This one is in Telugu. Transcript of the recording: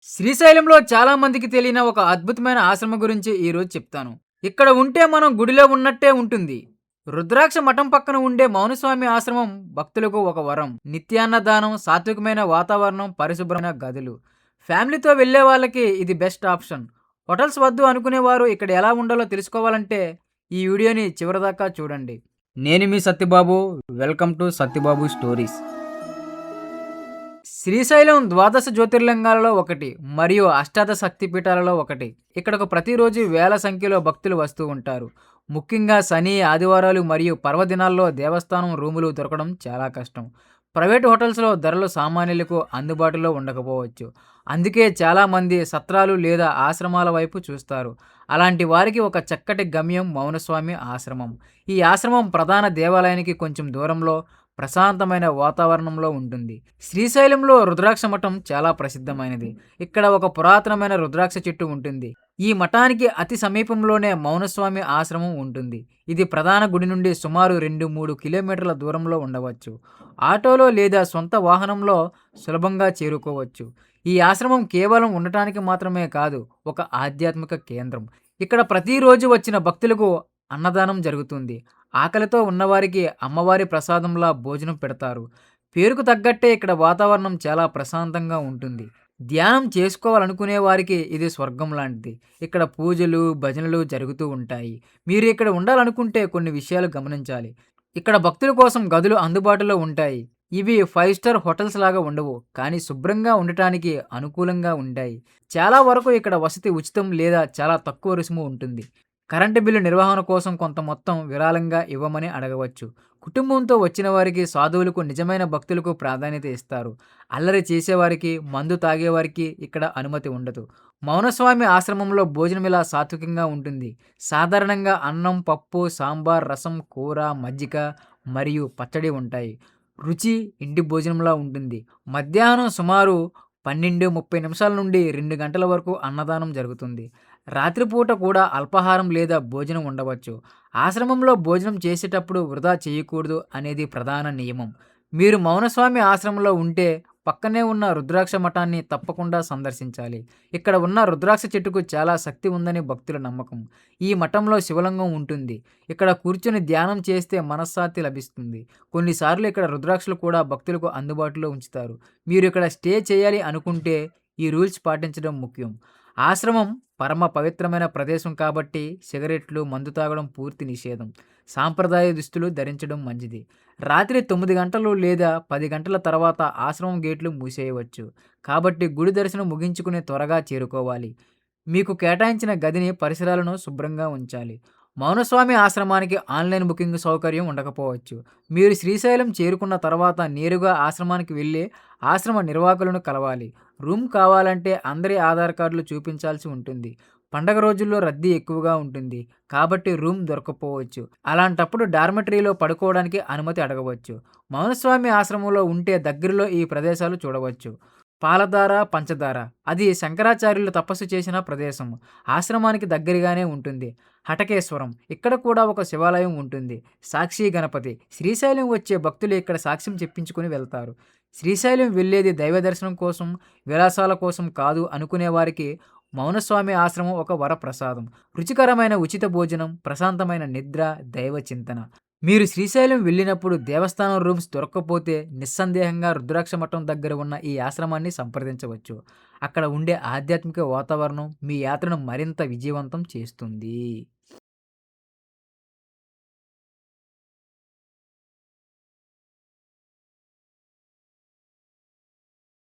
శ్రీశైలంలో చాలా మందికి తెలియని ఒక అద్భుతమైన ఆశ్రమం గురించి ఈరోజు చెప్తాను. ఇక్కడ ఉంటే మనం గుడిలో ఉన్నట్టే ఉంటుంది. రుద్రాక్ష మఠం పక్కన ఉండే మౌనస్వామి ఆశ్రమం భక్తులకు ఒక వరం. నిత్యాన్నదానం, సాత్వికమైన వాతావరణం, పరిశుభ్రమైన గదులు. ఫ్యామిలీతో వెళ్ళే వాళ్ళకి ఇది బెస్ట్ ఆప్షన్. హోటల్స్ వద్దు అనుకునేవారు ఇక్కడ ఎలా ఉండాలో తెలుసుకోవాలంటే ఈ వీడియోని చివరిదాకా చూడండి. నేను మీ Satyababu. Welcome to Satyababu stories. Srisailam ద్వాదశ జ్యోతిర్లింగాలలో ఒకటి మరియు అష్టాదశ శక్తిపీఠాలలో ఒకటి. ఇక్కడకు ప్రతిరోజు వేల సంఖ్యలో భక్తులు వస్తూ ఉంటారు. ముఖ్యంగా శని, ఆదివారాలు మరియు పర్వదినాల్లో దేవస్థానం రూములు దొరకడం చాలా కష్టం. ప్రైవేట్ హోటల్స్లో ధరలు సామాన్యులకు అందుబాటులో ఉండకపోవచ్చు. అందుకే చాలామంది సత్రాలు లేదా ఆశ్రమాల వైపు చూస్తారు. అలాంటి వారికి ఒక చక్కటి గమ్యం మౌనస్వామి ఆశ్రమం. ఈ ఆశ్రమం ప్రధాన దేవాలయానికి కొంచెం దూరంలో ప్రశాంతమైన వాతావరణంలో ఉంటుంది. శ్రీశైలంలో రుద్రాక్ష మఠం చాలా ప్రసిద్ధమైనది. ఇక్కడ ఒక పురాతనమైన రుద్రాక్ష చెట్టు ఉంటుంది. ఈ మఠానికి అతి సమీపంలోనే మౌనస్వామి ఆశ్రమం ఉంటుంది. ఇది ప్రధాన గుడి నుండి సుమారు 2-3 కిలోమీటర్ల దూరంలో ఉండవచ్చు. ఆటోలో లేదా సొంత వాహనంలో సులభంగా చేరుకోవచ్చు. ఈ ఆశ్రమం కేవలం ఉండటానికి మాత్రమే కాదు, ఒక ఆధ్యాత్మిక కేంద్రం. ఇక్కడ ప్రతిరోజు వచ్చిన భక్తులకు అన్నదానం జరుగుతుంది. ఆకలితో ఉన్నవారికి అమ్మవారి ప్రసాదంలా భోజనం పెడతారు. పేరుకు తగ్గట్టే ఇక్కడ వాతావరణం చాలా ప్రశాంతంగా ఉంటుంది. ధ్యానం చేసుకోవాలనుకునే వారికి ఇది స్వర్గం లాంటిది. ఇక్కడ పూజలు, భజనలు జరుగుతూ ఉంటాయి. మీరు ఇక్కడ ఉండాలనుకుంటే కొన్ని విషయాలు గమనించాలి. ఇక్కడ భక్తుల కోసం గదులు అందుబాటులో ఉంటాయి. ఇవి 5 స్టార్ హోటల్స్ లాగా ఉండవు, కానీ శుభ్రంగా ఉండటానికి అనుకూలంగా ఉంటాయి. చాలా వరకు ఇక్కడ వసతి ఉచితం లేదా చాలా తక్కువ రుసుము ఉంటుంది. కరెంటు బిల్లు నిర్వహణ కోసం కొంత మొత్తం విరాళంగా ఇవ్వమని అడగవచ్చు. కుటుంబంతో వచ్చిన వారికి, సాధువులకు, నిజమైన భక్తులకు ప్రాధాన్యత ఇస్తారు. అల్లరి చేసేవారికి, మందు తాగేవారికి ఇక్కడ అనుమతి ఉండదు. మౌనస్వామి ఆశ్రమంలో భోజనం ఇలా సాత్వికంగా ఉంటుంది. సాధారణంగా అన్నం, పప్పు, సాంబార్, రసం, కూర, మజ్జిగ మరియు పచ్చడి ఉంటాయి. రుచి ఇంటి భోజనంలా ఉంటుంది. మధ్యాహ్నం సుమారు 12:30 నిమిషాల నుండి 2 గంటల వరకు అన్నదానం జరుగుతుంది. రాత్రిపూట కూడా అల్పాహారం లేదా భోజనం ఉండవచ్చు. ఆశ్రమంలో భోజనం చేసేటప్పుడు వృధా చేయకూడదు అనేది ప్రధాన నియమం. మీరు మౌనస్వామి ఆశ్రమంలో ఉంటే పక్కనే ఉన్న రుద్రాక్ష మఠాన్ని తప్పకుండా సందర్శించాలి. ఇక్కడ ఉన్న రుద్రాక్ష చెట్టుకు చాలా శక్తి ఉందని భక్తుల నమ్మకం. ఈ మఠంలో శివలింగం ఉంటుంది. ఇక్కడ కూర్చొని ధ్యానం చేస్తే మనశ్శాంతి లభిస్తుంది. కొన్నిసార్లు ఇక్కడ రుద్రాక్షలు కూడా భక్తులకు అందుబాటులో ఉంచుతారు. మీరు ఇక్కడ స్టే చేయాలి అనుకుంటే ఈ రూల్స్ పాటించడం ముఖ్యం. ఆశ్రమం పరమ పవిత్రమైన ప్రదేశం కాబట్టి సిగరెట్లు, మందు తాగడం పూర్తి నిషేధం. సాంప్రదాయ దుస్తులు ధరించడం మంచిది. రాత్రి 9 గంటలు లేదా 10 గంటల తర్వాత ఆశ్రమం గేట్లు మూసేయవచ్చు. కాబట్టి గుడి దర్శనం ముగించుకుని త్వరగా చేరుకోవాలి. మీకు కేటాయించిన గదిని, పరిసరాలను శుభ్రంగా ఉంచాలి. మౌనస్వామి ఆశ్రమానికి ఆన్లైన్ బుకింగ్ సౌకర్యం ఉండకపోవచ్చు. మీరు శ్రీశైలం చేరుకున్న తర్వాత నేరుగా ఆశ్రమానికి వెళ్ళి ఆశ్రమ నిర్వాహకులను కలవాలి. రూమ్ కావాలంటే అందరి ఆధార్ కార్డులు చూపించాల్సి ఉంటుంది. పండగ రోజుల్లో రద్దీ ఎక్కువగా ఉంటుంది, కాబట్టి రూమ్ దొరకకపోవచ్చు. అలాంటప్పుడు డార్మెటరీలో పడుకోవడానికి అనుమతి అడగవచ్చు. మౌనస్వామి ఆశ్రమంలో ఉంటే దగ్గరలో ఈ ప్రదేశాలు చూడవచ్చు. పాలధార, పంచదార అది శంకరాచార్యులు తపస్సు చేసిన ప్రదేశం. ఆశ్రమానికి దగ్గరగానే ఉంటుంది. హటకేశ్వరం ఇక్కడ కూడా ఒక శివాలయం ఉంటుంది. సాక్షి గణపతి శ్రీశైలం వచ్చే భక్తులు ఇక్కడ సాక్ష్యం చెప్పించుకుని వెళ్తారు. శ్రీశైలం వెళ్ళేది దైవ దర్శనం కోసం, విలాసాల కోసం కాదు అనుకునే వారికి మౌనస్వామి ఆశ్రమం ఒక వరప్రసాదం. రుచికరమైన ఉచిత భోజనం, ప్రశాంతమైన నిద్ర, దైవ చింతన. మీరు శ్రీశైలం వెళ్ళినప్పుడు దేవస్థానం రూమ్స్ దొరక్కపోతే నిస్సందేహంగా రుద్రాక్ష మఠం దగ్గర ఉన్న ఈ ఆశ్రమాన్ని సంప్రదించవచ్చు. అక్కడ ఉండే ఆధ్యాత్మిక వాతావరణం మీ యాత్రను మరింత విజయవంతం చేస్తుంది.